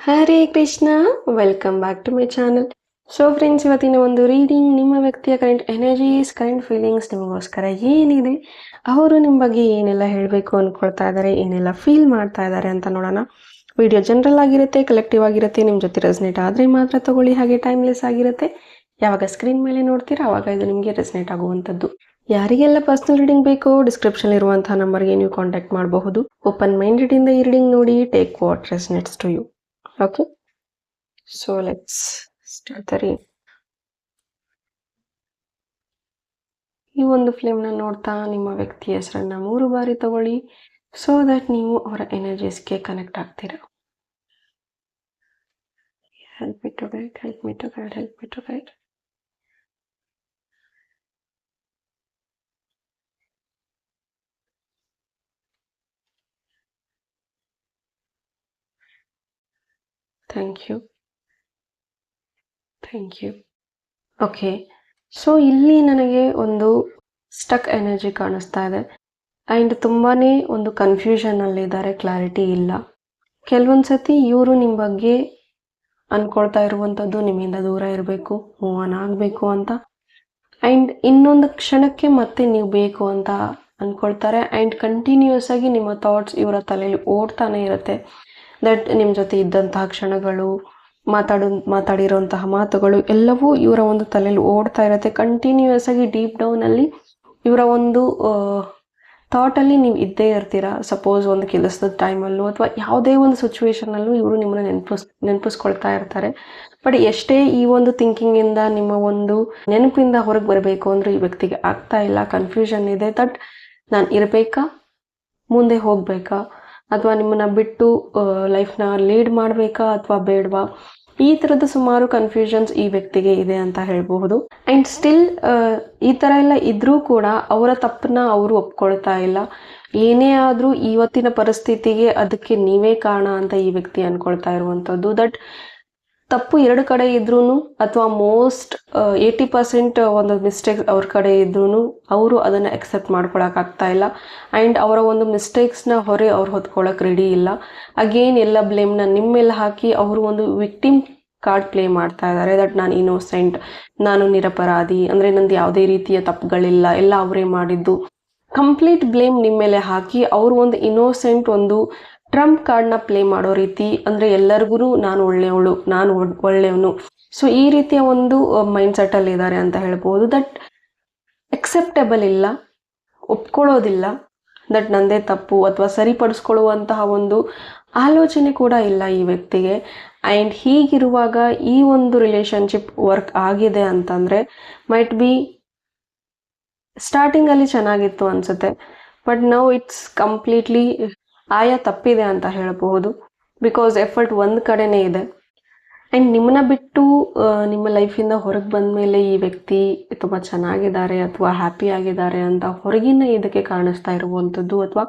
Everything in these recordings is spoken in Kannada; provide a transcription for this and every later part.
Hare Krishna, welcome back to my channel. So friends, ಇವತ್ತಿನ ಒಂದು ರೀಡಿಂಗ್ ನಿಮ್ಮ ವ್ಯಕ್ತಿಯ ಕರೆಂಟ್ ಎನರ್ಜೀಸ್, ಕರೆಂಟ್ ಫೀಲಿಂಗ್ಸ್ ನಿಮಗೋಸ್ಕರ ಏನಿದೆ, ಅವರು ನಿಮ್ಮ ಬಗ್ಗೆ ಏನೆಲ್ಲ ಹೇಳಬೇಕು ಅಂದ್ಕೊಳ್ತಾ ಇದ್ದಾರೆ, ಏನೆಲ್ಲ ಫೀಲ್ ಮಾಡ್ತಾ ಇದ್ದಾರೆ ಅಂತ ನೋಡೋಣ. ವಿಡಿಯೋ ಜನರಲ್ ಆಗಿರುತ್ತೆ, ಕಲೆಕ್ಟಿವ್ ಆಗಿರುತ್ತೆ, ನಿಮ್ಮ ಜೊತೆ ರೆಸ್ನೇಟ್ ಆದರೆ ಮಾತ್ರ ತಗೊಳ್ಳಿ. ಹಾಗೆ ಟೈಮ್ಲೆಸ್ ಆಗಿರುತ್ತೆ. ಯಾವಾಗ ಸ್ಕ್ರೀನ್ ಮೇಲೆ ನೋಡ್ತೀರಾ ಆವಾಗ ಇದು ನಿಮಗೆ ರೆಸ್ನೇಟ್ ಆಗುವಂಥದ್ದು. ಯಾರಿಗೆಲ್ಲ ಪರ್ಸನಲ್ ರೀಡಿಂಗ್ ಬೇಕೋ ಡಿಸ್ಕ್ರಿಪ್ಷನ್ ಇರುವಂತಹ ನಂಬರ್ಗೆ ನೀವು ಕಾಂಟ್ಯಾಕ್ಟ್ ಮಾಡಬಹುದು. ಓಪನ್ ಮೈಂಡೆಡ್ ಇಂದ ಈ ರೀಡಿಂಗ್ ನೋಡಿ. Take what resonates to you. Okay, so let's start the reading. ಈ ಒಂದು ಫ್ಲೇಮ್ನ ನೋಡ್ತಾ ನಿಮ್ಮ ವ್ಯಕ್ತಿಯ ಹೆಸರನ್ನ 3 ಬಾರಿ ತಗೊಳ್ಳಿ, ಸೊ ದಟ್ ನೀವು ಅವರ ಎನರ್ಜೀಸ್ಗೆ ಕನೆಕ್ಟ್ ಆಗ್ತೀರಾ. Help me to guide, help me to guide, help me to guide. Thank you, thank you. Okay, so ಇಲ್ಲಿ ನನಗೆ ಒಂದು ಸ್ಟಕ್ ಎನರ್ಜಿ ಕಾಣಿಸ್ತಾ ಇದೆ. ಆ್ಯಂಡ್ ತುಂಬಾ ಒಂದು ಕನ್ಫ್ಯೂಷನಲ್ಲಿದ್ದಾರೆ, ಕ್ಲಾರಿಟಿ ಇಲ್ಲ. ಕೆಲವೊಂದ್ಸತಿ ಇವರು ನಿಮ್ಮ ಬಗ್ಗೆ ಅಂದ್ಕೊಳ್ತಾ ಇರುವಂಥದ್ದು ನಿಮ್ಮಿಂದ ದೂರ ಇರಬೇಕು, ಮೂವ್ ಆನ್ ಆಗಬೇಕು ಅಂತ. ಆ್ಯಂಡ್ ಇನ್ನೊಂದು ಕ್ಷಣಕ್ಕೆ ಮತ್ತೆ ನೀವು ಬೇಕು ಅಂತ ಅಂದ್ಕೊಳ್ತಾರೆ. ಆ್ಯಂಡ್ ಕಂಟಿನ್ಯೂಸ್ ಆಗಿ ನಿಮ್ಮ ಥಾಟ್ಸ್ ಇವರ ತಲೆಯಲ್ಲಿ ಓಡ್ತಾನೆ ಇರುತ್ತೆ. ದಟ್ ನಿಮ್ಮ ಜೊತೆ ಇದ್ದಂತಹ ಕ್ಷಣಗಳು, ಮಾತಾಡಿರೋಂತಹ ಮಾತುಗಳು ಎಲ್ಲವೂ ಇವರ ಒಂದು ತಲೆಯಲ್ಲಿ ಓಡ್ತಾ ಇರುತ್ತೆ. ಕಂಟಿನ್ಯೂಸ್ ಆಗಿ ಡೀಪ್ ಡೌನಲ್ಲಿ ಇವರ ಒಂದು ಥಾಟಲ್ಲಿ ನೀವು ಇದ್ದೇ ಇರ್ತೀರಾ. ಸಪೋಸ್ ಒಂದು ಕೆಲಸದ ಟೈಮಲ್ಲೂ ಅಥವಾ ಯಾವುದೇ ಒಂದು ಸಿಚುವೇಶನಲ್ಲೂ ಇವರು ನಿಮ್ಮನ್ನ ನೆನಪಿಸ್ಕೊಳ್ತಾ ಇರ್ತಾರೆ. ಬಟ್ ಎಷ್ಟೇ ಈ ಒಂದು ಥಿಂಕಿಂಗಿಂದ, ನಿಮ್ಮ ಒಂದು ನೆನಪಿಂದ ಹೊರಗೆ ಬರಬೇಕು ಅಂದರೆ ಈ ವ್ಯಕ್ತಿಗೆ ಆಗ್ತಾ ಇಲ್ಲ. ಕನ್ಫ್ಯೂಷನ್ ಇದೆ. ದಟ್ ನಾನು ಇರಬೇಕಾ, ಮುಂದೆ ಹೋಗಬೇಕಾ, ಅಥವಾ ನಿಮ್ಮನ್ನ ಬಿಟ್ಟು ಲೈಫ್ನ ಲೀಡ್ ಮಾಡಬೇಕಾ ಅಥವಾ ಬೇಡವಾ, ಈ ಥರದ ಸುಮಾರು ಕನ್ಫ್ಯೂಷನ್ಸ್ ಈ ವ್ಯಕ್ತಿಗೆ ಇದೆ ಅಂತ ಹೇಳಬಹುದು. ಆ್ಯಂಡ್ ಸ್ಟಿಲ್ ಈ ಥರ ಎಲ್ಲ ಇದ್ರೂ ಕೂಡ ಅವರ ತಪ್ಪನ್ನ ಅವರು ಒಪ್ಕೊಳ್ತಾ ಇಲ್ಲ. ಏನೇ ಆದರೂ ಇವತ್ತಿನ ಪರಿಸ್ಥಿತಿಗೆ ಅದಕ್ಕೆ ನೀವೇ ಕಾರಣ ಅಂತ ಈ ವ್ಯಕ್ತಿ ಅಂದ್ಕೊಳ್ತಾ ಇರುವಂಥದ್ದು. ದಟ್ ತಪ್ಪು ಎರಡು ಕಡೆ ಇದ್ರೂ ಅಥವಾ ಮೋಸ್ಟ್ 80% ಒಂದು ಮಿಸ್ಟೇಕ್ಸ್ ಅವ್ರ ಕಡೆ ಇದ್ರೂ ಅವರು ಅದನ್ನು ಎಕ್ಸೆಪ್ಟ್ ಮಾಡ್ಕೊಳಕ್ಕಾಗ್ತಾ ಇಲ್ಲ. ಆ್ಯಂಡ್ ಅವರ ಒಂದು ಮಿಸ್ಟೇಕ್ಸ್ನ ಅವ್ರು ಹೊತ್ಕೊಳ್ಳೋಕೆ ರೆಡಿ ಇಲ್ಲ. ಅಗೇನ್ ಎಲ್ಲ ಬ್ಲೇಮ್ನ ನಿಮ್ಮ ಮೇಲೆ ಹಾಕಿ ಅವರು ಒಂದು ವಿಕ್ಟಿಮ್ ಕಾರ್ಡ್ ಪ್ಲೇ ಮಾಡ್ತಾ ಇದ್ದಾರೆ. ದಟ್ ನಾನು ಇನ್ನೋಸೆಂಟ್, ನಾನು ನಿರಪರಾಧಿ, ಅಂದರೆ ನಂದು ಯಾವುದೇ ರೀತಿಯ ತಪ್ಪುಗಳಿಲ್ಲ, ಎಲ್ಲ ಅವರೇ ಮಾಡಿದ್ದು. ಕಂಪ್ಲೀಟ್ ಬ್ಲೇಮ್ ನಿಮ್ಮ ಮೇಲೆ ಹಾಕಿ ಅವರು ಒಂದು ಇನ್ನೋಸೆಂಟ್, ಒಂದು ಟ್ರಂಪ್ ಕಾರ್ಡ್ನ ಪ್ಲೇ ಮಾಡೋ ರೀತಿ, ಅಂದರೆ ಎಲ್ಲರಿಗೂ ನಾನು ಒಳ್ಳೆಯವಳು, ನಾನು ಒಳ್ಳೆಯವನು. ಸೊ ಈ ರೀತಿಯ ಒಂದು ಮೈಂಡ್ ಸೆಟ್ಟಲ್ಲಿ ಇದ್ದಾರೆ ಅಂತ ಹೇಳ್ಬೋದು. ದಟ್ ಎಕ್ಸೆಪ್ಟೇಬಲ್ ಇಲ್ಲ, ಒಪ್ಕೊಳ್ಳೋದಿಲ್ಲ. ದಟ್ ನಂದೇ ತಪ್ಪು ಅಥವಾ ಸರಿಪಡಿಸ್ಕೊಳ್ಳುವಂತಹ ಒಂದು ಆಲೋಚನೆ ಕೂಡ ಇಲ್ಲ ಈ ವ್ಯಕ್ತಿಗೆ. ಆ್ಯಂಡ್ ಹೀಗಿರುವಾಗ ಈ ಒಂದು ರಿಲೇಶನ್ಶಿಪ್ ವರ್ಕ್ ಆಗಿದೆ ಅಂತಂದರೆ ಮೈಟ್ ಬಿ ಸ್ಟಾರ್ಟಿಂಗಲ್ಲಿ ಚೆನ್ನಾಗಿತ್ತು ಅನಿಸುತ್ತೆ. ಬಟ್ ನೌ ಇಟ್ಸ್ ಕಂಪ್ಲೀಟ್ಲಿ ಆಯಾ ತಪ್ಪಿದೆ ಅಂತ ಹೇಳಬಹುದು. ಬಿಕಾಸ್ ಎಫರ್ಟ್ ಒಂದು ಕಡೆನೇ ಇದೆ. ಆ್ಯಂಡ್ ನಿಮ್ಮನ್ನ ಬಿಟ್ಟು ನಿಮ್ಮ ಲೈಫಿಂದ ಹೊರಗೆ ಬಂದ ಮೇಲೆ ಈ ವ್ಯಕ್ತಿ ತುಂಬ ಚೆನ್ನಾಗಿದ್ದಾರೆ ಅಥವಾ ಹ್ಯಾಪಿ ಆಗಿದ್ದಾರೆ ಅಂತ ಹೊರಗಿನ ಇದಕ್ಕೆ ಕಾಣಿಸ್ತಾ ಇರುವಂಥದ್ದು, ಅಥವಾ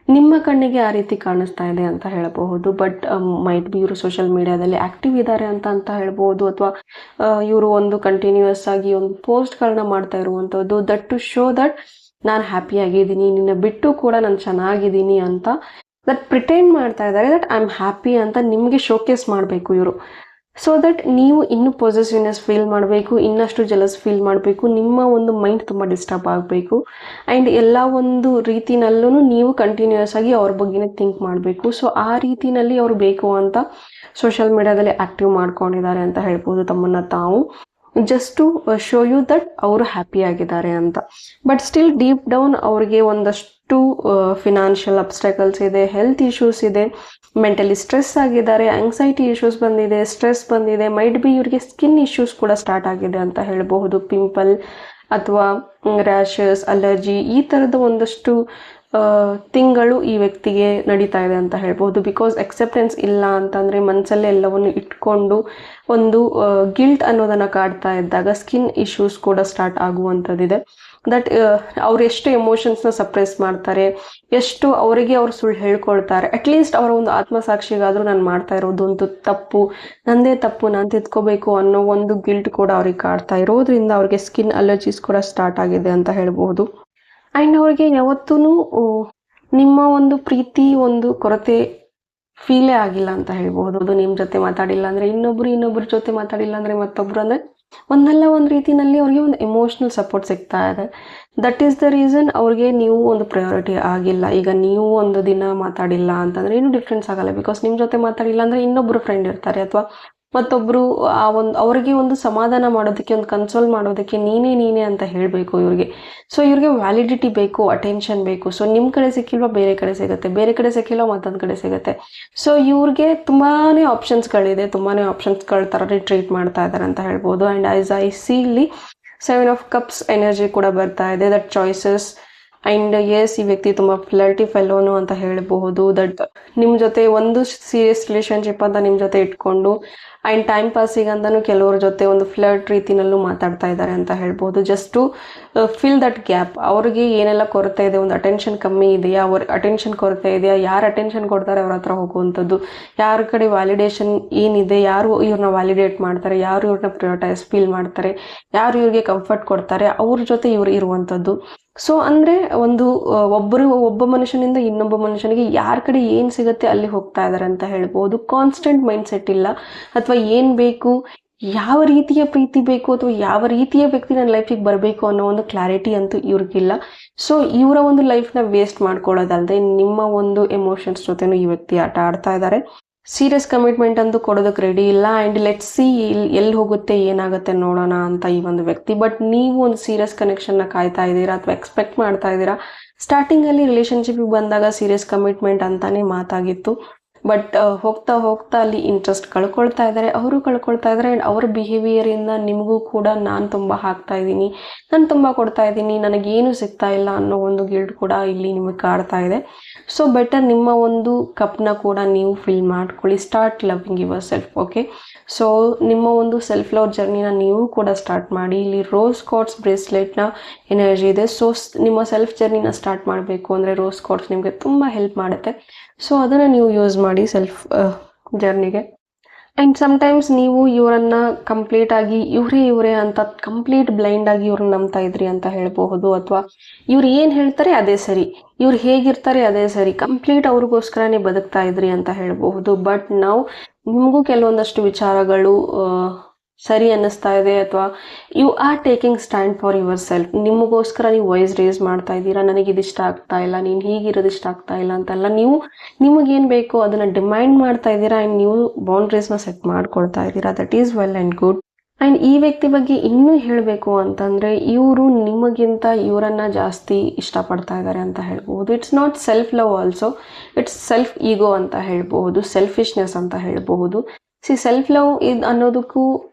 ನಿಮ್ಮ ಕಣ್ಣಿಗೆ ಆ ರೀತಿ ಕಾಣಿಸ್ತಾ ಇದೆ ಅಂತ ಹೇಳಬಹುದು. ಬಟ್ ಮೈಟ್ ಬಿ ಇವರು ಸೋಷಿಯಲ್ ಮೀಡಿಯಾದಲ್ಲಿ ಆ್ಯಕ್ಟಿವ್ ಇದ್ದಾರೆ ಅಂತ ಹೇಳ್ಬೋದು, ಅಥವಾ ಇವರು ಒಂದು ಕಂಟಿನ್ಯೂಯಸ್ ಆಗಿ ಒಂದು ಪೋಸ್ಟ್ಗಳನ್ನ ಮಾಡ್ತಾ ಇರುವಂಥದ್ದು. ದಟ್ ಟು ಶೋ ದಟ್ ನಾನು ಹ್ಯಾಪಿ ಆಗಿದ್ದೀನಿ, ನಿನ್ನ ಬಿಟ್ಟು ಕೂಡ ನಾನು ಚೆನ್ನಾಗಿದ್ದೀನಿ ಅಂತ ದಟ್ ಪ್ರಿಟೆಂಡ್ ಮಾಡ್ತಾ ಇದ್ದಾರೆ. ದಟ್ ಐ ಆಮ್ ಹ್ಯಾಪಿ ಅಂತ ನಿಮಗೆ ಶೋಕೇಸ್ ಮಾಡಬೇಕು ಇವರು. ಸೊ ದಟ್ ನೀವು ಇನ್ನೂ ಪಾಸಿಟಿವ್ನೆಸ್ ಫೀಲ್ ಮಾಡಬೇಕು, ಇನ್ನಷ್ಟು ಜಲಸ್ ಫೀಲ್ ಮಾಡಬೇಕು, ನಿಮ್ಮ ಒಂದು ಮೈಂಡ್ ತುಂಬ ಡಿಸ್ಟರ್ಬ್ ಆಗಬೇಕು. ಆ್ಯಂಡ್ ಎಲ್ಲ ಒಂದು ರೀತಿನಲ್ಲೂ ನೀವು ಕಂಟಿನ್ಯೂಯಸ್ ಆಗಿ ಅವ್ರ ಬಗ್ಗೆನೇ ಥಿಂಕ್ ಮಾಡಬೇಕು. ಸೊ ಆ ರೀತಿನಲ್ಲಿ ಅವರು ಬೇಕು ಅಂತ ಸೋಷಿಯಲ್ ಮೀಡಿಯಾದಲ್ಲಿ ಆ್ಯಕ್ಟಿವ್ ಮಾಡ್ಕೊಂಡಿದ್ದಾರೆ ಅಂತ ಹೇಳ್ಬೋದು ತಮ್ಮನ್ನು ತಾವು, just to show you that ಅವರು ಹ್ಯಾಪಿ ಆಗಿದ್ದಾರೆ ಅಂತ. ಬಟ್ ಸ್ಟಿಲ್ ಡೀಪ್ ಡೌನ್ ಅವ್ರಿಗೆ ಒಂದಷ್ಟು ಫಿನಾನ್ಷಿಯಲ್ ಅಬ್ಸ್ಟಕಲ್ಸ್ ಇದೆ, ಹೆಲ್ತ್ ಇಶ್ಯೂಸ್ ಇದೆ, ಮೆಂಟಲಿ ಸ್ಟ್ರೆಸ್ ಆಗಿದ್ದಾರೆ, ಆಂಗ್ಸೈಟಿ ಇಶ್ಯೂಸ್ ಬಂದಿದೆ, ಸ್ಟ್ರೆಸ್ ಬಂದಿದೆ. ಮೈಟ್ ಬಿ ಇವರಿಗೆ ಸ್ಕಿನ್ ಇಶ್ಯೂಸ್ ಕೂಡ ಸ್ಟಾರ್ಟ್ ಆಗಿದೆ ಅಂತ ಹೇಳಬಹುದು. ಪಿಂಪಲ್ ಅಥವಾ ರ್ಯಾಷಸ್, ಅಲರ್ಜಿ, ಈ ಥರದ ಒಂದಷ್ಟು ತಿಂಗಳು ಈ ವ್ಯಕ್ತಿಗೆ ನಡೀತಾ ಇದೆ ಅಂತ ಹೇಳ್ಬೋದು. ಬಿಕಾಸ್ ಎಕ್ಸೆಪ್ಟೆನ್ಸ್ ಇಲ್ಲ ಅಂತಂದರೆ ಮನಸ್ಸಲ್ಲೇ ಎಲ್ಲವನ್ನು ಇಟ್ಕೊಂಡು ಒಂದು ಗಿಲ್ಟ್ ಅನ್ನೋದನ್ನು ಕಾಡ್ತಾ ಇದ್ದಾಗ ಸ್ಕಿನ್ ಇಶ್ಯೂಸ್ ಕೂಡ ಸ್ಟಾರ್ಟ್ ಆಗುವಂಥದ್ದಿದೆ. ದಟ್ ಅವ್ರು ಎಷ್ಟು ಎಮೋಷನ್ಸ್ನ ಸಪ್ರೆಸ್ ಮಾಡ್ತಾರೆ, ಎಷ್ಟು ಅವರಿಗೆ ಅವ್ರು ಸುಳ್ಳು ಹೇಳ್ಕೊಳ್ತಾರೆ. ಅಟ್ಲೀಸ್ಟ್ ಅವರ ಒಂದು ಆತ್ಮಸಾಕ್ಷಿಗಾದರೂ ನಾನು ಮಾಡ್ತಾ ಇರೋದು ಒಂದು ತಪ್ಪು, ನಂದೇ ತಪ್ಪು, ನಾನು ತಿದ್ಕೋಬೇಕು ಅನ್ನೋ ಒಂದು ಗಿಲ್ಟ್ ಕೂಡ ಅವ್ರಿಗೆ ಕಾಡ್ತಾ ಇರೋದ್ರಿಂದ ಅವ್ರಿಗೆ ಸ್ಕಿನ್ ಅಲರ್ಜೀಸ್ ಕೂಡ ಸ್ಟಾರ್ಟ್ ಆಗಿದೆ ಅಂತ ಹೇಳ್ಬೋದು. ಆ್ಯಂಡ್ ಅವ್ರಿಗೆ ಯಾವತ್ತೂ ನಿಮ್ಮ ಒಂದು ಪ್ರೀತಿ ಒಂದು ಕೊರತೆ ಫೀಲೇ ಆಗಿಲ್ಲ ಅಂತ ಹೇಳ್ಬಹುದು. ಅದು ನಿಮ್ಮ ಜೊತೆ ಮಾತಾಡಿಲ್ಲ ಅಂದ್ರೆ ಇನ್ನೊಬ್ರ ಜೊತೆ ಮಾತಾಡಿಲ್ಲ ಅಂದ್ರೆ ಮತ್ತೊಬ್ರು, ಅಂದ್ರೆ ಒಂದಲ್ಲ ಒಂದು ರೀತಿನಲ್ಲಿ ಅವ್ರಿಗೆ ಒಂದು ಎಮೋಷ್ನಲ್ ಸಪೋರ್ಟ್ ಸಿಗ್ತಾ ಇದೆ. ದಟ್ ಈಸ್ ದ ರೀಸನ್ ಅವ್ರಿಗೆ ನೀವು ಒಂದು ಪ್ರಯಾರಿಟಿ ಆಗಿಲ್ಲ. ಈಗ ನೀವು ಒಂದು ದಿನ ಮಾತಾಡಿಲ್ಲ ಅಂತಂದ್ರೆ ಏನು ಡಿಫ್ರೆನ್ಸ್ ಆಗಲ್ಲ, ಬಿಕಾಸ್ ನಿಮ್ಮ ಜೊತೆ ಮಾತಾಡಿಲ್ಲ ಅಂದ್ರೆ ಇನ್ನೊಬ್ರು ಫ್ರೆಂಡ್ ಇರ್ತಾರೆ, ಅಥವಾ ಮತ್ತೊಬ್ರು ಆ ಒಂದು ಅವ್ರಿಗೆ ಒಂದು ಸಮಾಧಾನ ಮಾಡೋದಕ್ಕೆ, ಒಂದು ಕನ್ಸೋಲ್ ಮಾಡೋದಕ್ಕೆ ನೀನೇ ಅಂತ ಹೇಳಬೇಕು ಇವ್ರಿಗೆ. ಸೊ ಇವ್ರಿಗೆ ವ್ಯಾಲಿಡಿಟಿ ಬೇಕು, ಅಟೆನ್ಷನ್ ಬೇಕು. ಸೊ ನಿಮ್ಮ ಕಡೆ ಸಿಕ್ಕಿಲ್ವಾ ಬೇರೆ ಕಡೆ ಸಿಗುತ್ತೆ, ಬೇರೆ ಕಡೆ ಸಿಕ್ಕಿಲ್ವಾ ಮತ್ತೊಂದು ಕಡೆ ಸಿಗುತ್ತೆ. ಸೊ ಇವ್ರಿಗೆ ತುಂಬಾನೇ ಆಪ್ಷನ್ಸ್ಗಳಿದೆ, ತುಂಬಾನೇ ಆಪ್ಷನ್ಸ್ಗಳ ಥರನೇ ಟ್ರೀಟ್ ಮಾಡ್ತಾ ಇದ್ದಾರೆ ಅಂತ ಹೇಳ್ಬೋದು. ಆ್ಯಂಡ್ ಆಸ್ ಐ ಸಿ ಇಲ್ಲಿ 7 of Cups ಎನರ್ಜಿ ಕೂಡ ಬರ್ತಾ ಇದೆ, ದಟ್ ಚಾಯ್ಸಸ್. ಆ್ಯಂಡ್ ಎಸ್, ಈ ವ್ಯಕ್ತಿ ತುಂಬ ಫ್ಲರ್ಟಿ ಫೆಲೋನು ಅಂತ ಹೇಳಬಹುದು. ದಟ್ ನಿಮ್ಮ ಜೊತೆ ಒಂದು ಸೀರಿಯಸ್ ರಿಲೇಶನ್ಶಿಪ್ ಅಂತ ನಿಮ್ಮ ಜೊತೆ ಇಟ್ಕೊಂಡು ಆ್ಯಂಡ್ ಟೈಮ್ ಪಾಸಿಗೆ ಅಂತಲೂ ಕೆಲವ್ರ ಜೊತೆ ಒಂದು ಫ್ಲರ್ಟ್ ರೀತಿನಲ್ಲೂ ಮಾತಾಡ್ತಾ ಇದ್ದಾರೆ ಅಂತ ಹೇಳ್ಬೋದು. Just to fill that gap. ಅವ್ರಿಗೆ ಏನೆಲ್ಲ ಕೊರತೆ ಇದೆ, ಒಂದು ಅಟೆನ್ಷನ್ ಕಮ್ಮಿ ಇದೆಯಾ, ಅವ್ರ ಅಟೆನ್ಷನ್ ಕೊರತೆ ಇದೆಯಾ, ಯಾರು ಅಟೆನ್ಷನ್ ಕೊಡ್ತಾರೆ ಅವ್ರ ಹತ್ರ ಹೋಗುವಂಥದ್ದು, ಯಾರ ಕಡೆ ವ್ಯಾಲಿಡೇಷನ್ ಏನಿದೆ, ಯಾರು ಇವ್ರನ್ನ ವ್ಯಾಲಿಡೇಟ್ ಮಾಡ್ತಾರೆ, ಯಾರು ಇವ್ರನ್ನ ಪ್ರಿಯೋಟೈಸ್ ಫೀಲ್ ಮಾಡ್ತಾರೆ, ಯಾರು ಇವ್ರಿಗೆ ಕಂಫರ್ಟ್ ಕೊಡ್ತಾರೆ, ಅವ್ರ ಜೊತೆ ಇವ್ರು ಇರುವಂಥದ್ದು. ಸೊ ಅಂದರೆ ಒಂದು ಒಬ್ಬ ಮನುಷ್ಯನಿಂದ ಇನ್ನೊಬ್ಬ ಮನುಷ್ಯನಿಗೆ ಯಾರ ಕಡೆ ಏನು ಸಿಗುತ್ತೆ ಅಲ್ಲಿ ಹೋಗ್ತಾ ಇದ್ದಾರೆ ಅಂತ ಹೇಳ್ಬೋದು. ಕಾನ್ಸ್ಟೆಂಟ್ ಮೈಂಡ್ ಸೆಟ್ ಇಲ್ಲ, ಅಥವಾ ಏನು ಬೇಕು, ಯಾವ ರೀತಿಯ ಪ್ರೀತಿ ಬೇಕು, ಅಥವಾ ಯಾವ ರೀತಿಯ ವ್ಯಕ್ತಿ ನನ್ನ ಲೈಫಿಗೆ ಬರಬೇಕು ಅನ್ನೋ ಒಂದು ಕ್ಲಾರಿಟಿ ಅಂತೂ ಇವ್ರಿಗಿಲ್ಲ. ಸೊ ಇವರ ಒಂದು ಲೈಫ್ನ ವೇಸ್ಟ್ ಮಾಡ್ಕೊಳ್ಳೋದಲ್ಲದೆ ನಿಮ್ಮ ಒಂದು ಎಮೋಷನ್ಸ್ ಜೊತೆನೂ ಈ ವ್ಯಕ್ತಿ ಆಟ ಆಡ್ತಾ ಇದ್ದಾರೆ. ಸೀರಿಯಸ್ ಕಮಿಟ್ಮೆಂಟ್ ಅಂತೂ ಕೊಡೋದಕ್ಕೆ ರೆಡಿ ಇಲ್ಲ. ಆ್ಯಂಡ್ ಲೆಟ್ಸ್ ಸಿ ಎಲ್ಲಿ ಹೋಗುತ್ತೆ, ಏನಾಗುತ್ತೆ ನೋಡೋಣ ಅಂತ ಈ ಒಂದು ವ್ಯಕ್ತಿ. ಬಟ್ ನೀವು ಒಂದು ಸೀರಿಯಸ್ ಕನೆಕ್ಷನ್ನ ಕಾಯ್ತಾ ಇದ್ದೀರಾ ಅಥವಾ ಎಕ್ಸ್ಪೆಕ್ಟ್ ಮಾಡ್ತಾ ಇದ್ದೀರಾ. ಸ್ಟಾರ್ಟಿಂಗಲ್ಲಿ ರಿಲೇಷನ್ಶಿಪ್ಗೆ ಬಂದಾಗ ಸೀರಿಯಸ್ ಕಮಿಟ್ಮೆಂಟ್ ಅಂತಾನೆ ಮಾತಾಗಿತ್ತು. ಬಟ್ ಹೋಗ್ತಾ ಹೋಗ್ತಾ ಅಲ್ಲಿ ಇಂಟ್ರೆಸ್ಟ್ ಕಳ್ಕೊಳ್ತಾ ಇದ್ದಾರೆ, ಅವರು ಕಳ್ಕೊಳ್ತಾ ಇದ್ದಾರೆ. ಆ್ಯಂಡ್ ಅವ್ರ ಬಿಹೇವಿಯರಿಂದ ನಿಮಗೂ ಕೂಡ ನಾನು ತುಂಬ ಹಾಕ್ತಾ ಇದ್ದೀನಿ, ನಾನು ತುಂಬ ಕೊಡ್ತಾ ಇದ್ದೀನಿ, ನನಗೇನು ಸಿಗ್ತಾ ಇಲ್ಲ ಅನ್ನೋ ಒಂದು ಗಿಲ್ಟ್ ಕೂಡ ಇಲ್ಲಿ ನಿಮಗೆ ಕಾಡ್ತಾ ಇದೆ. ಸೊ ಬೆಟರ್ ನಿಮ್ಮ ಒಂದು ಕಪ್ನ ಕೂಡ ನೀವು ಫಿಲ್ ಮಾಡ್ಕೊಳ್ಳಿ. Start loving your self. Okay, so ನಿಮ್ಮ ಒಂದು ಸೆಲ್ಫ್ ಲವ್ ಜರ್ನಿನ ನೀವು ಕೂಡ ಸ್ಟಾರ್ಟ್ ಮಾಡಿ. ಇಲ್ಲಿ ರೋಸ್ ಕ್ವಾರ್ಟ್ಸ್ ಬ್ರೇಸ್ಲೆಟ್ನ ಎನರ್ಜಿ ಇದೆ. ಸೊ ನಿಮ್ಮ ಸೆಲ್ಫ್ ಜರ್ನಿನ ಸ್ಟಾರ್ಟ್ ಮಾಡಬೇಕು ಅಂದರೆ ರೋಸ್ ಕ್ವಾರ್ಟ್ಸ್ ನಿಮಗೆ ತುಂಬ ಹೆಲ್ಪ್ ಮಾಡುತ್ತೆ. ಸೊ ಅದನ್ನು ನೀವು ಯೂಸ್ ಮಾಡಿ ಸೆಲ್ಫ್ ಜರ್ನಿಗೆ. ಆ್ಯಂಡ್ ಸಮ್ಟೈಮ್ಸ್ ನೀವು ಇವರನ್ನು ಕಂಪ್ಲೀಟಾಗಿ ಇವರೇ ಅಂತ ಕಂಪ್ಲೀಟ್ ಬ್ಲೈಂಡಾಗಿ ಇವ್ರನ್ನ ನಂಬ್ತಾ ಇದ್ರಿ ಅಂತ ಹೇಳಬಹುದು. ಅಥವಾ ಇವ್ರು ಏನು ಹೇಳ್ತಾರೆ ಅದೇ ಸರಿ, ಇವ್ರು ಹೇಗಿರ್ತಾರೆ ಅದೇ ಸರಿ, ಕಂಪ್ಲೀಟ್ ಅವ್ರಿಗೋಸ್ಕರನೇ ಬದುಕ್ತಾ ಇದ್ರಿ ಅಂತ ಹೇಳಬಹುದು. ಬಟ್ ನಾವು ನಿಮಗೂ ಕೆಲವೊಂದಷ್ಟು ವಿಚಾರಗಳು ಸರಿ ಅನ್ನಿಸ್ತಾ ಇದೆ, ಅಥವಾ you are taking stand for yourself. ನಿಮಗೋಸ್ಕರ ನೀವು ವಾಯ್ಸ್ ರೇಸ್ ಮಾಡ್ತಾ ಇದ್ದೀರಾ, ನನಗಿದಿಷ್ಟ ಆಗ್ತಾ ಇಲ್ಲ, ನೀನು ಹೀಗಿರೋದು ಇಷ್ಟ ಆಗ್ತಾ ಇಲ್ಲ ಅಂತೆಲ್ಲ ನೀವು ನಿಮಗೇನು ಬೇಕೋ ಅದನ್ನು ಡಿಮ್ಯಾಂಡ್ ಮಾಡ್ತಾ ಇದ್ದೀರಾ. ಆ್ಯಂಡ್ ನೀವು ಬೌಂಡ್ರೀಸ್ನ ಸೆಟ್ ಮಾಡ್ಕೊಳ್ತಾ ಇದ್ದೀರಾ. That is well and good. And ಈ ವ್ಯಕ್ತಿ ಬಗ್ಗೆ ಇನ್ನೂ ಹೇಳಬೇಕು ಅಂತಂದರೆ, ಇವರು ನಿಮಗಿಂತ ಇವರನ್ನು ಜಾಸ್ತಿ ಇಷ್ಟಪಡ್ತಾ ಇದ್ದಾರೆ ಅಂತ ಹೇಳ್ಬೋದು. It's not self love also, it's self ego ಅಂತ ಹೇಳ್ಬಹುದು, ಸೆಲ್ಫಿಶ್ನೆಸ್ ಅಂತ ಹೇಳ್ಬಹುದು. ಸೆಲ್ಫ್ ಲವ್ ಅನ್ನೋದಕ್ಕೂ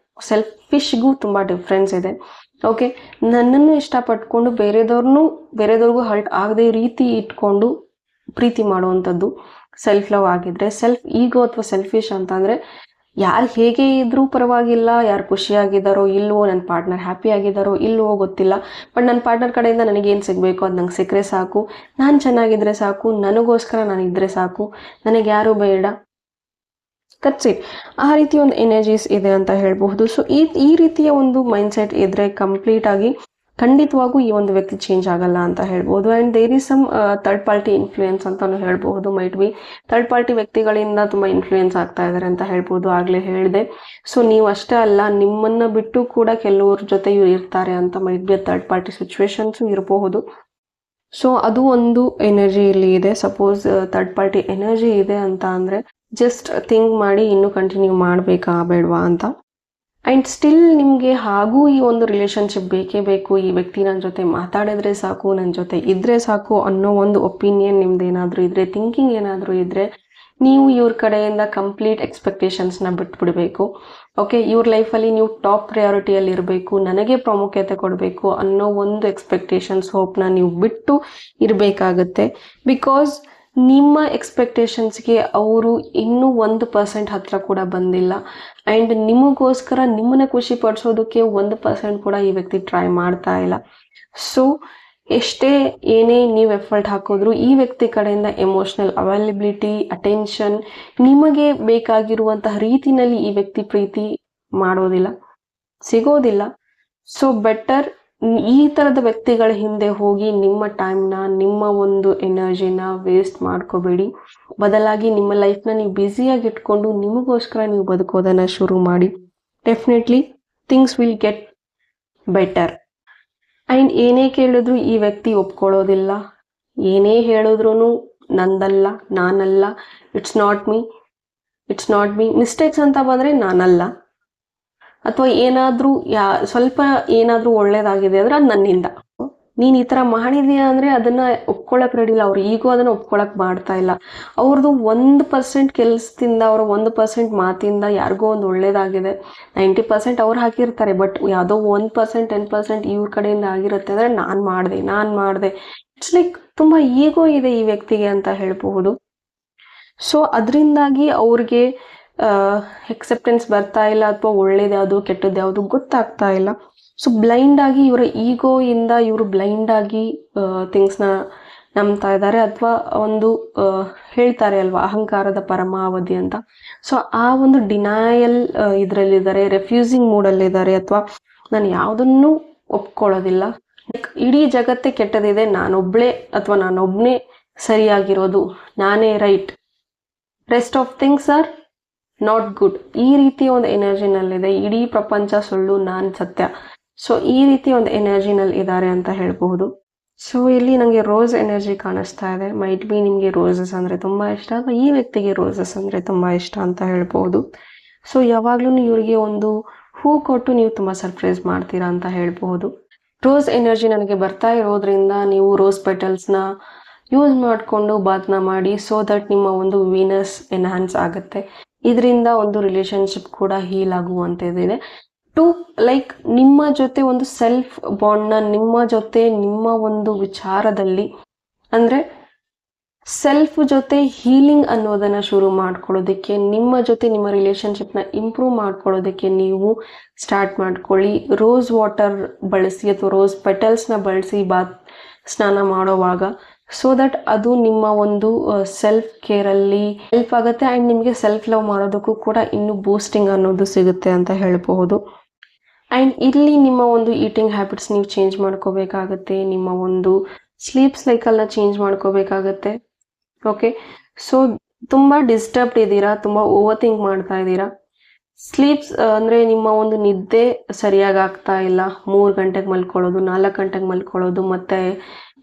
ಸೆಲ್ಫಿಶ್ಗೂ ತುಂಬ ಡಿಫ್ರೆನ್ಸ್ ಇದೆ. ಓಕೆ, ನನ್ನನ್ನು ಇಷ್ಟಪಟ್ಕೊಂಡು ಬೇರೆದವ್ರಿಗೂ ಹರ್ಟ್ ಆಗದೆ ರೀತಿ ಇಟ್ಕೊಂಡು ಪ್ರೀತಿ ಮಾಡುವಂಥದ್ದು ಸೆಲ್ಫ್ ಲವ್ ಆಗಿದ್ರೆ, ಸೆಲ್ಫ್ ಈಗೋ ಅಥವಾ ಸೆಲ್ಫಿಶ್ ಅಂತಂದರೆ ಯಾರು ಹೇಗೆ ಇದ್ರೂ ಪರವಾಗಿಲ್ಲ, ಯಾರು ಖುಷಿಯಾಗಿದ್ದಾರೋ ಇಲ್ವೋ, ನನ್ನ ಪಾರ್ಟ್ನರ್ ಹ್ಯಾಪಿ ಆಗಿದ್ದಾರೋ ಇಲ್ವೋ ಗೊತ್ತಿಲ್ಲ, ಬಟ್ ನನ್ನ ಪಾರ್ಟ್ನರ್ ಕಡೆಯಿಂದ ನನಗೇನು ಸಿಗಬೇಕು ಅದು ನಂಗೆ ಸಿಕ್ಕರೆ ಸಾಕು, ನಾನು ಚೆನ್ನಾಗಿದ್ದರೆ ಸಾಕು, ನನಗೋಸ್ಕರ ನಾನು ಇದ್ದರೆ ಸಾಕು, ನನಗೆ ಯಾರೂ ಬೇಡ, ದಟ್ಸ್ ಇಟ್. ಆ ರೀತಿಯ ಒಂದು ಎನರ್ಜೀಸ್ ಇದೆ ಅಂತ ಹೇಳಬಹುದು. ಸೊ ಈ ರೀತಿಯ ಒಂದು ಮೈಂಡ್ಸೆಟ್ ಇದ್ದರೆ ಕಂಪ್ಲೀಟಾಗಿ ಖಂಡಿತವಾಗೂ ಈ ಒಂದು ವ್ಯಕ್ತಿ ಚೇಂಜ್ ಆಗಲ್ಲ ಅಂತ ಹೇಳ್ಬೋದು. And there is some third party influence ಅಂತಲೂ ಹೇಳ್ಬಹುದು. ಮೈಟ್ ಬಿ ಥರ್ಡ್ ಪಾರ್ಟಿ ವ್ಯಕ್ತಿಗಳಿಂದ ತುಂಬ ಇನ್ಫ್ಲೂಯೆನ್ಸ್ ಆಗ್ತಾ ಇದ್ದಾರೆ ಅಂತ ಹೇಳ್ಬೋದು, ಆಗಲೇ ಹೇಳಿದೆ. ಸೊ ನೀವು ಅಷ್ಟೇ ಅಲ್ಲ, ನಿಮ್ಮನ್ನು ಬಿಟ್ಟು ಕೂಡ ಕೆಲವ್ರ ಜೊತೆ ಇವ್ರು ಇರ್ತಾರೆ ಅಂತ might be third party situations ಇರಬಹುದು. ಸೊ ಅದು ಒಂದು ಎನರ್ಜಿ ಇಲ್ಲಿ ಇದೆ. ಸಪೋಸ್ ಥರ್ಡ್ ಪಾರ್ಟಿ ಎನರ್ಜಿ ಇದೆ ಅಂತ ಅಂದರೆ ಜಸ್ಟ್ ಥಿಂಕ್ ಮಾಡಿ ಇನ್ನೂ ಕಂಟಿನ್ಯೂ ಮಾಡಬೇಕಾ ಬೇಡವಾ ಅಂತ. ಆ್ಯಂಡ್ ಸ್ಟಿಲ್ ನಿಮಗೆ ಹಾಗೂ ಈ ಒಂದು ರಿಲೇಷನ್ಶಿಪ್ ಬೇಕೇ ಬೇಕು, ಈ ವ್ಯಕ್ತಿ ನನ್ನ ಜೊತೆ ಮಾತಾಡಿದ್ರೆ ಸಾಕು, ನನ್ನ ಜೊತೆ ಇದ್ದರೆ ಸಾಕು ಅನ್ನೋ ಒಂದು ಒಪಿನಿಯನ್ ನಿಮ್ದು ಏನಾದರೂ ಇದ್ದರೆ, ಥಿಂಕಿಂಗ್ ಏನಾದರೂ ಇದ್ದರೆ, ನೀವು ಇವ್ರ ಕಡೆಯಿಂದ ಕಂಪ್ಲೀಟ್ ಎಕ್ಸ್ಪೆಕ್ಟೇಷನ್ಸ್ನ ಬಿಟ್ಬಿಡಬೇಕು. ಓಕೆ, ಇವ್ರ ಲೈಫಲ್ಲಿ ನೀವು ಟಾಪ್ ಪ್ರಯಾರಿಟಿಯಲ್ಲಿ ಇರಬೇಕು, ನನಗೆ ಪ್ರಾಮುಖ್ಯತೆ ಕೊಡಬೇಕು ಅನ್ನೋ ಒಂದು ಎಕ್ಸ್ಪೆಕ್ಟೇಷನ್ಸ್, ಹೋಪ್ನ ನೀವು ಬಿಟ್ಟು ಇರಬೇಕಾಗತ್ತೆ. ಬಿಕಾಸ್ ನಿಮ್ಮ ಎಕ್ಸ್ಪೆಕ್ಟೇಷನ್ಸ್ಗೆ ಅವರು ಇನ್ನೂ 1% ಹತ್ತಿರ ಕೂಡ ಬಂದಿಲ್ಲ. ಆ್ಯಂಡ್ ನಿಮಗೋಸ್ಕರ ನಿಮ್ಮನ್ನು ಖುಷಿ ಪಡಿಸೋದಕ್ಕೆ 1% ಕೂಡ ಈ ವ್ಯಕ್ತಿ ಟ್ರೈ ಮಾಡ್ತಾ ಇಲ್ಲ. ಸೊ ಎಷ್ಟೇ ಏನೇ ನೀವು ಎಫರ್ಟ್ ಹಾಕಿದ್ರು ಈ ವ್ಯಕ್ತಿ ಕಡೆಯಿಂದ ಎಮೋಷ್ನಲ್ ಅವೈಲಬಿಲಿಟಿ, ಅಟೆನ್ಷನ್ ನಿಮಗೆ ಬೇಕಾಗಿರುವಂತಹ ರೀತಿನಲ್ಲಿ ಈ ವ್ಯಕ್ತಿ ಪ್ರೀತಿ ಮಾಡೋದಿಲ್ಲ, ಸಿಗೋದಿಲ್ಲ. ಸೊ ಬೆಟರ್ ಈ ಥರದ ವ್ಯಕ್ತಿಗಳ ಹಿಂದೆ ಹೋಗಿ ನಿಮ್ಮ ಟೈಮ್ನ, ನಿಮ್ಮ ಒಂದು ಎನರ್ಜಿನ ವೇಸ್ಟ್ ಮಾಡ್ಕೋಬೇಡಿ. ಬದಲಾಗಿ ನಿಮ್ಮ ಲೈಫ್ನ ನೀವು ಬ್ಯುಸಿಯಾಗಿ ಇಟ್ಕೊಂಡು ನಿಮಗೋಸ್ಕರ ನೀವು ಬದುಕೋದನ್ನು ಶುರು ಮಾಡಿ. Definitely things will get better. And ಏನೇ ಕೇಳಿದ್ರು ಈ ವ್ಯಕ್ತಿ ಒಪ್ಕೊಳ್ಳೋದಿಲ್ಲ. ಏನೇ ಹೇಳಿದ್ರು ನಂದಲ್ಲ, ನಾನಲ್ಲ, ಇಟ್ಸ್ ನಾಟ್ ಮೀ. ಮಿಸ್ಟೇಕ್ಸ್ ಅಂತ ಬಂದರೆ ನಾನಲ್ಲ, ಅಥವಾ ಏನಾದರೂ ಸ್ವಲ್ಪ ಏನಾದರೂ ಒಳ್ಳೇದಾಗಿದೆ ಅಂದರೆ ಅದು ನನ್ನಿಂದ. ನೀನು ಈ ಥರ ಮಾಡಿದೀಯ ಅಂದರೆ ಅದನ್ನು ಒಪ್ಕೊಳ್ಳೋಕೆ ರೆಡಿ ಇಲ್ಲ. ಅವ್ರು ಈಗೂ ಅದನ್ನು ಒಪ್ಕೊಳ್ಳೋಕೆ ಮಾಡ್ತಾ ಇಲ್ಲ. ಅವ್ರದ್ದು 1% ಕೆಲಸದಿಂದ, ಅವರ 1% ಮಾತಿಂದ ಯಾರಿಗೋ ಒಂದು ಒಳ್ಳೇದಾಗಿದೆ. 90% ಅವ್ರು ಹಾಕಿರ್ತಾರೆ, ಬಟ್ ಯಾವುದೋ 1%, 10% ಇವ್ರ ಕಡೆಯಿಂದ ಆಗಿರುತ್ತೆ ಅಂದರೆ ನಾನು ಮಾಡಿದೆ. ಇಟ್ಸ್ ಲೈಕ್ ತುಂಬ ಈಗೋ ಇದೆ ಈ ವ್ಯಕ್ತಿಗೆ ಅಂತ ಹೇಳಬಹುದು. ಸೊ ಅದರಿಂದಾಗಿ ಅವ್ರಿಗೆ ಎಕ್ಸೆಪ್ಟೆನ್ಸ್ ಬರ್ತಾ ಇಲ್ಲ, ಅಥವಾ ಒಳ್ಳೇದು ಯಾವುದು ಕೆಟ್ಟದ್ದು ಯಾವುದು ಗೊತ್ತಾಗ್ತಾ ಇಲ್ಲ. ಸೊ ಬ್ಲೈಂಡಾಗಿ ಇವರ ಈಗೋಯಿಂದ ಇವರು ಬ್ಲೈಂಡಾಗಿ ಥಿಂಗ್ಸ್ನ ನಂಬ್ತಾ ಇದ್ದಾರೆ, ಅಥವಾ ಒಂದು ಹೇಳ್ತಾರೆ ಅಲ್ವಾ, ಅಹಂಕಾರದ ಪರಮಾವಧಿ ಅಂತ. ಸೊ ಆ ಒಂದು ಡಿನಯಲ್ ಇದರಲ್ಲಿದ್ದಾರೆ, ರೆಫ್ಯೂಸಿಂಗ್ ಮೂಡಲ್ಲಿದ್ದಾರೆ, ಅಥವಾ ನಾನು ಯಾವುದನ್ನು ಒಪ್ಕೊಳ್ಳೋದಿಲ್ಲ. ಇಡೀ ಜಗತ್ತೇ ಕೆಟ್ಟದಿದೆ, ನಾನೊಬ್ಬನೇ ಸರಿಯಾಗಿರೋದು, ನಾನೇ right, rest of things are not good. ಈ ರೀತಿ ಒಂದು ಎನರ್ಜಿನಲ್ಲಿದೆ. ಇಡೀ ಪ್ರಪಂಚ ಸುಳ್ಳು, ನಾನು ಸತ್ಯ. ಸೊ ಈ ರೀತಿ ಒಂದು ಎನರ್ಜಿನಲ್ಲಿ ಇದ್ದಾರೆ ಅಂತ ಹೇಳಬಹುದು. ಸೊ ಇಲ್ಲಿ ನನಗೆ ರೋಸ್ ಎನರ್ಜಿ ಕಾಣಿಸ್ತಾ ಇದೆ. ಮೈಟ್ ಬಿ ನಿಮಗೆ ರೋಸಸ್ ಅಂದರೆ ತುಂಬ ಇಷ್ಟ, ಅಥವಾ ಈ ವ್ಯಕ್ತಿಗೆ ರೋಸಸ್ ಅಂದರೆ ತುಂಬ ಇಷ್ಟ ಅಂತ ಹೇಳ್ಬೋದು. ಸೊ ಯಾವಾಗಲೂ ಇವರಿಗೆ ಒಂದು ಹೂ ಕೊಟ್ಟು ನೀವು ತುಂಬ ಸರ್ಪ್ರೈಸ್ ಮಾಡ್ತೀರಾ ಅಂತ ಹೇಳ್ಬಹುದು. ರೋಸ್ ಎನರ್ಜಿ ನನಗೆ ಬರ್ತಾ ಇರೋದ್ರಿಂದ ನೀವು ರೋಸ್ ಪೆಟಲ್ಸ್ನ ಯೂಸ್ ಮಾಡಿಕೊಂಡು ಬಾತ್ನ ಮಾಡಿ, ಸೊ ದಟ್ ನಿಮ್ಮ ಒಂದು ವೀನಸ್ ಎನ್ಹಾನ್ಸ್ ಆಗುತ್ತೆ. ಇದರಿಂದ ಒಂದು ರಿಲೇಶನ್ಶಿಪ್ ಕೂಡ ಹೀಲ್ ಆಗುವಂಥದ್ದಿದೆ. ಟು ಲೈಕ್ ನಿಮ್ಮ ಜೊತೆ ಒಂದು ಸೆಲ್ಫ್ ಬಾಂಡ್ನ, ನಿಮ್ಮ ಜೊತೆ ನಿಮ್ಮ ಒಂದು ವಿಚಾರದಲ್ಲಿ ಅಂದರೆ ಸೆಲ್ಫ್ ಜೊತೆ ಹೀಲಿಂಗ್ ಅನ್ನೋದನ್ನು ಶುರು ಮಾಡ್ಕೊಳ್ಳೋದಕ್ಕೆ, ನಿಮ್ಮ ಜೊತೆ ನಿಮ್ಮ ರಿಲೇಶನ್ಶಿಪ್ನ ಇಂಪ್ರೂವ್ ಮಾಡ್ಕೊಳ್ಳೋದಕ್ಕೆ ನೀವು ಸ್ಟಾರ್ಟ್ ಮಾಡ್ಕೊಳ್ಳಿ. ರೋಸ್ ವಾಟರ್ ಬಳಸಿ ಅಥವಾ ರೋಸ್ ಪೆಟಲ್ಸ್ನ ಬಳಸಿ ಸ್ನಾನ ಮಾಡೋವಾಗ, ಸೊ ದಟ್ ಅದು ನಿಮ್ಮ ಒಂದು ಸೆಲ್ಫ್ ಕೇರಲ್ಲಿ ಹೆಲ್ಪ್ ಆಗುತ್ತೆ. ಆ್ಯಂಡ್ ನಿಮಗೆ ಸೆಲ್ಫ್ ಲವ್ ಮಾಡೋದಕ್ಕೂ ಕೂಡ ಇನ್ನೂ ಬೂಸ್ಟಿಂಗ್ ಅನ್ನೋದು ಸಿಗುತ್ತೆ ಅಂತ ಹೇಳಬಹುದು. ಆ್ಯಂಡ್ ಇಲ್ಲಿ ನಿಮ್ಮ ಒಂದು ಈಟಿಂಗ್ ಹ್ಯಾಬಿಟ್ಸ್ ನೀವು ಚೇಂಜ್ ಮಾಡ್ಕೋಬೇಕಾಗತ್ತೆ. ನಿಮ್ಮ ಒಂದು ಸ್ಲೀಪ್ ಸೈಕಲ್ನ ಚೇಂಜ್ ಮಾಡ್ಕೋಬೇಕಾಗತ್ತೆ. ಓಕೆ, ಸೊ ತುಂಬ ಡಿಸ್ಟರ್ಬ್ಡ್ ಇದ್ದೀರಾ, ತುಂಬ ಓವರ್ ಥಿಂಕ್ ಮಾಡ್ತಾ ಇದ್ದೀರಾ. ಸ್ಲೀಪ್ಸ್ ಅಂದರೆ ನಿಮ್ಮ ಒಂದು ನಿದ್ದೆ ಸರಿಯಾಗಿ ಆಗ್ತಾ ಇಲ್ಲ. 3 ಗಂಟೆಗೆ ಮಲ್ಕೊಳ್ಳೋದು, 4 ಗಂಟೆಗೆ ಮಲ್ಕೊಳ್ಳೋದು, ಮತ್ತು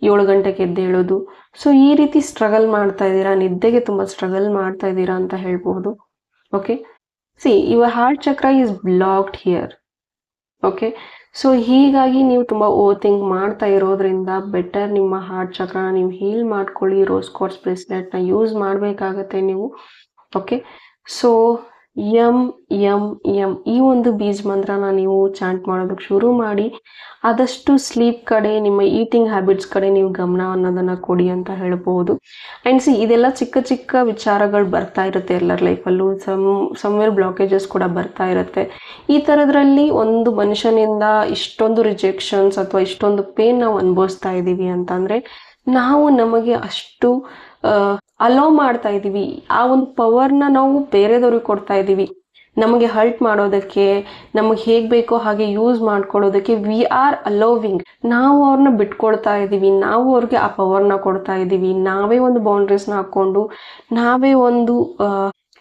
7 ಗಂಟೆಗೆ ಎದ್ದೇಳೋದು. ಸೊ ಈ ರೀತಿ ಸ್ಟ್ರಗಲ್ ಮಾಡ್ತಾ ಇದ್ದೀರಾ, ನಿದ್ದೆಗೆ ತುಂಬ ಸ್ಟ್ರಗಲ್ ಮಾಡ್ತಾ ಇದ್ದೀರಾ ಅಂತ ಹೇಳ್ಬೋದು. ಓಕೆ, ಯುವರ್ ಹಾರ್ಟ್ ಚಕ್ರ is blocked here. Okay, so ಹೀಗಾಗಿ ನೀವು ತುಂಬ ಓವರ್ ಥಿಂಕ್ ಮಾಡ್ತಾ ಇರೋದ್ರಿಂದ ಬೆಟರ್ ನಿಮ್ಮ ಹಾರ್ಟ್ ಚಕ್ರನ ನೀವು ಹೀಲ್ ಮಾಡ್ಕೊಳ್ಳಿ. ರೋಸ್ ಕ್ವಾರ್ಟ್ಸ್ ಬ್ರೇಸ್ಲೆಟ್ನ ಯೂಸ್ ಮಾಡಬೇಕಾಗತ್ತೆ ನೀವು. ಓಕೆ, ಸೊ ಎಂ ಈ ಒಂದು ಬೀಜ ಮಂತ್ರನ ನೀವು ಚಾಂಟ್ ಮಾಡೋದಕ್ಕೆ ಶುರು ಮಾಡಿ. ಆದಷ್ಟು ಸ್ಲೀಪ್ ಕಡೆ, ನಿಮ್ಮ ಈಟಿಂಗ್ ಹ್ಯಾಬಿಟ್ಸ್ ಕಡೆ ನೀವು ಗಮನ ಅನ್ನೋದನ್ನು ಕೊಡಿ ಅಂತ ಹೇಳ್ಬೋದು. ಆ್ಯಂಡ್ ಇದೆಲ್ಲ ಚಿಕ್ಕ ಚಿಕ್ಕ ವಿಚಾರಗಳು ಬರ್ತಾ ಇರುತ್ತೆ ಎಲ್ಲರ ಲೈಫಲ್ಲೂ. ಸಮ್ವೇರ್ ಬ್ಲಾಕೇಜಸ್ ಕೂಡ ಬರ್ತಾ ಇರುತ್ತೆ. ಈ ಥರದ್ರಲ್ಲಿ ಒಂದು ಮನುಷ್ಯನಿಂದ ಇಷ್ಟೊಂದು ರಿಜೆಕ್ಷನ್ಸ್ ಅಥವಾ ಇಷ್ಟೊಂದು ಪೇನ್ ನಾವು ಅನುಭವಿಸ್ತಾ ಇದ್ದೀವಿ ಅಂತಂದರೆ, ನಾವು ನಮಗೆ ಅಷ್ಟು ಅಲೋ ಮಾಡ್ತಾ ಇದ್ದೀವಿ. ಆ ಒಂದು ಪವರ್ನ ನಾವು ಬೇರೆದವ್ರಿಗೆ ಕೊಡ್ತಾ ಇದ್ದೀವಿ. ನಮಗೆ ಹರ್ಟ್ ಮಾಡೋದಕ್ಕೆ, ನಮಗೆ ಹೇಗೆ ಬೇಕೋ ಹಾಗೆ ಯೂಸ್ ಮಾಡ್ಕೊಳ್ಳೋದಕ್ಕೆ ವಿ ಆರ್ ಅಲೋವಿಂಗ್. ನಾವು ಅವ್ರನ್ನ ಬಿಟ್ಕೊಡ್ತಾ ಇದ್ದೀವಿ, ನಾವು ಅವ್ರಿಗೆ ಆ ಪವರ್ನ ಕೊಡ್ತಾ ಇದ್ದೀವಿ. ನಾವೇ ಒಂದು ಬೌಂಡ್ರೀಸ್ನ ಹಾಕ್ಕೊಂಡು, ನಾವೇ ಒಂದು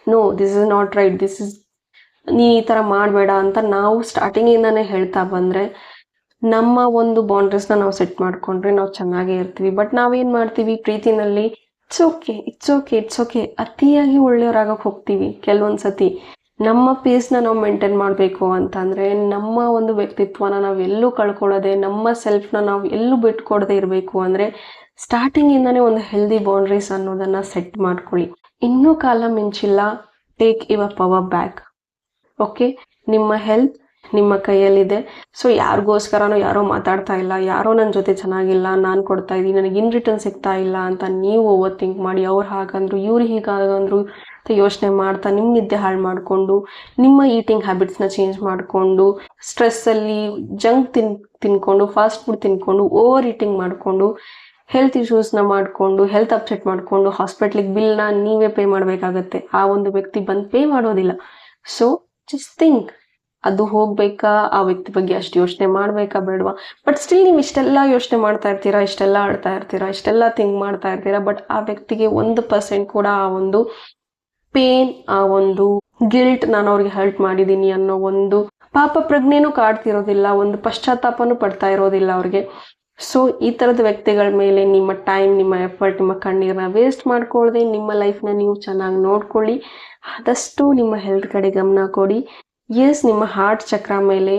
no this is not right, ನೀ ಈ ಥರ ಮಾಡಬೇಡ ಅಂತ ನಾವು ಸ್ಟಾರ್ಟಿಂಗಿಂದನೇ ಹೇಳ್ತಾ ಬಂದರೆ, ನಮ್ಮ ಒಂದು ಬೌಂಡ್ರೀಸ್ನ ನಾವು ಸೆಟ್ ಮಾಡ್ಕೊಂಡ್ರೆ ನಾವು ಚೆನ್ನಾಗೇ ಇರ್ತೀವಿ. ಬಟ್ ನಾವೇನು ಮಾಡ್ತೀವಿ, ಪ್ರೀತಿನಲ್ಲಿ ಇಟ್ಸ್ ಓಕೆ ಅತಿಯಾಗಿ ಒಳ್ಳೆಯವರಾಗಕ್ಕೆ ಹೋಗ್ತೀವಿ. ಕೆಲವೊಂದು ಸತಿ ನಮ್ಮ ಪೀಸ್ನ ನಾವು ಮೇಂಟೈನ್ ಮಾಡಬೇಕು ಅಂತಂದರೆ, ನಮ್ಮ ಒಂದು ವ್ಯಕ್ತಿತ್ವನ ನಾವು ಎಲ್ಲೂ ಕಳ್ಕೊಳ್ಳೋದೆ, ನಮ್ಮ ಸೆಲ್ಫ್ನ ನಾವು ಎಲ್ಲೂ ಬಿಟ್ಕೊಡದೆ ಇರಬೇಕು ಅಂದರೆ ಸ್ಟಾರ್ಟಿಂಗಿಂದನೇ ಒಂದು ಹೆಲ್ದಿ ಬೌಂಡ್ರೀಸ್ ಅನ್ನೋದನ್ನು ಸೆಟ್ ಮಾಡ್ಕೊಳ್ಳಿ. ಇನ್ನೂ ಕಾಲ ಮಿಂಚಿಲ್ಲ. Take your power back. Okay, ನಿಮ್ಮ ಹೆಲ್ತ್ ನಿಮ್ಮ ಕೈಯಲ್ಲಿದೆ. ಸೊ ಯಾರಿಗೋಸ್ಕರನೋ ಯಾರೋ ಮಾತಾಡ್ತಾ ಇಲ್ಲ, ಯಾರೋ ನನ್ನ ಜೊತೆ ಚೆನ್ನಾಗಿಲ್ಲ, ನಾನು ಕೊಡ್ತಾ ಇದ್ದೀನಿ, ನನಗೆ ಇನ್ ರಿಟರ್ನ್ ಸಿಗ್ತಾ ಇಲ್ಲ ಅಂತ ನೀವು ಓವರ್ ಥಿಂಕ್ ಮಾಡಿ, ಅವ್ರು ಹಾಗಂದ್ರು ಇವ್ರು ಹೀಗಾಗಂದ್ರು ಅಂತ ಯೋಚನೆ ಮಾಡ್ತಾ ನಿಮ್ಮ ನಿದ್ದೆ ಹಾಳು ಮಾಡಿಕೊಂಡು, ನಿಮ್ಮ ಈಟಿಂಗ್ ಹ್ಯಾಬಿಟ್ಸ್ನ ಚೇಂಜ್ ಮಾಡಿಕೊಂಡು, ಸ್ಟ್ರೆಸ್ಸಲ್ಲಿ ಜಂಕ್ ತಿನ್ಕೊಂಡು, ಫಾಸ್ಟ್ ಫುಡ್ ತಿನ್ಕೊಂಡು, ಓವರ್ ಈಟಿಂಗ್ ಮಾಡಿಕೊಂಡು, ಹೆಲ್ತ್ ಇಶ್ಯೂಸ್ನ ಮಾಡಿಕೊಂಡು, ಹೆಲ್ತ್ ಅಪ್ಸೆಟ್ ಮಾಡಿಕೊಂಡು, ಹಾಸ್ಪಿಟ್ಲಿಗೆ ಬಿಲ್ನ ನೀವೇ ಪೇ ಮಾಡಬೇಕಾಗತ್ತೆ. ಆ ಒಂದು ವ್ಯಕ್ತಿ ಬಂದು ಪೇ ಮಾಡೋದಿಲ್ಲ. ಸೊ ಜಸ್ಟ್ ಥಿಂಕ್, ಅದು ಹೋಗ್ಬೇಕಾ, ಆ ವ್ಯಕ್ತಿ ಬಗ್ಗೆ ಅಷ್ಟು ಯೋಚನೆ ಮಾಡ್ಬೇಕಾ ಬೇಡವಾ? ಬಟ್ ಸ್ಟಿಲ್ ನೀವು ಇಷ್ಟೆಲ್ಲ ಯೋಚನೆ ಮಾಡ್ತಾ ಇರ್ತೀರಾ, ಇಷ್ಟೆಲ್ಲ ಆಡ್ತಾ ಇರ್ತೀರಾ, ಇಷ್ಟೆಲ್ಲ ಥಿಂಕ್ ಮಾಡ್ತಾ ಇರ್ತೀರಾ, ಬಟ್ ಆ ವ್ಯಕ್ತಿಗೆ 1% ಕೂಡ ಆ ಒಂದು ಪೇನ್, ಆ ಒಂದು ಗಿಲ್ಟ್, ನಾನು ಅವ್ರಿಗೆ ಹರ್ಟ್ ಮಾಡಿದ್ದೀನಿ ಅನ್ನೋ ಒಂದು ಪಾಪ ಪ್ರಜ್ಞೆನೂ ಕಾಡ್ತಿರೋದಿಲ್ಲ, ಒಂದು ಪಶ್ಚಾತ್ತಾಪನೂ ಪಡ್ತಾ ಇರೋದಿಲ್ಲ ಅವ್ರಿಗೆ. ಸೊ ಈ ಥರದ ವ್ಯಕ್ತಿಗಳ ಮೇಲೆ ನಿಮ್ಮ ಟೈಮ್, ನಿಮ್ಮ ಎಫರ್ಟ್, ನಿಮ್ಮ ಕಣ್ಣೀರನ್ನ ವೇಸ್ಟ್ ಮಾಡ್ಕೊಳ್ದೆ ನಿಮ್ಮ ಲೈಫ್ನ ನೀವು ಚೆನ್ನಾಗಿ ನೋಡ್ಕೊಳ್ಳಿ. ಆದಷ್ಟು ನಿಮ್ಮ ಹೆಲ್ತ್ ಕಡೆ ಗಮನ ಕೊಡಿ. ಎಸ್, ನಿಮ್ಮ ಹಾರ್ಟ್ ಚಕ್ರ ಮೇಲೆ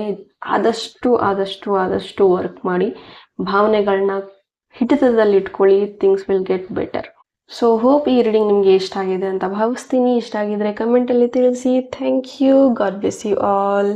ಆದಷ್ಟು ಆದಷ್ಟು ಆದಷ್ಟು ವರ್ಕ್ ಮಾಡಿ. ಭಾವನೆಗಳನ್ನ ಹಿಡಿತದಲ್ಲಿ ಇಟ್ಕೊಳ್ಳಿ. Things will get better. So hope ಈ ರೀಡಿಂಗ್ ನಿಮಗೆ ಇಷ್ಟ ಆಗಿದೆ ಅಂತ ಭಾವಿಸ್ತೀನಿ. ಇಷ್ಟ ಆಗಿದ್ರೆ ಕಮೆಂಟಲ್ಲಿ ತಿಳಿಸಿ. Thank you. God bless you all.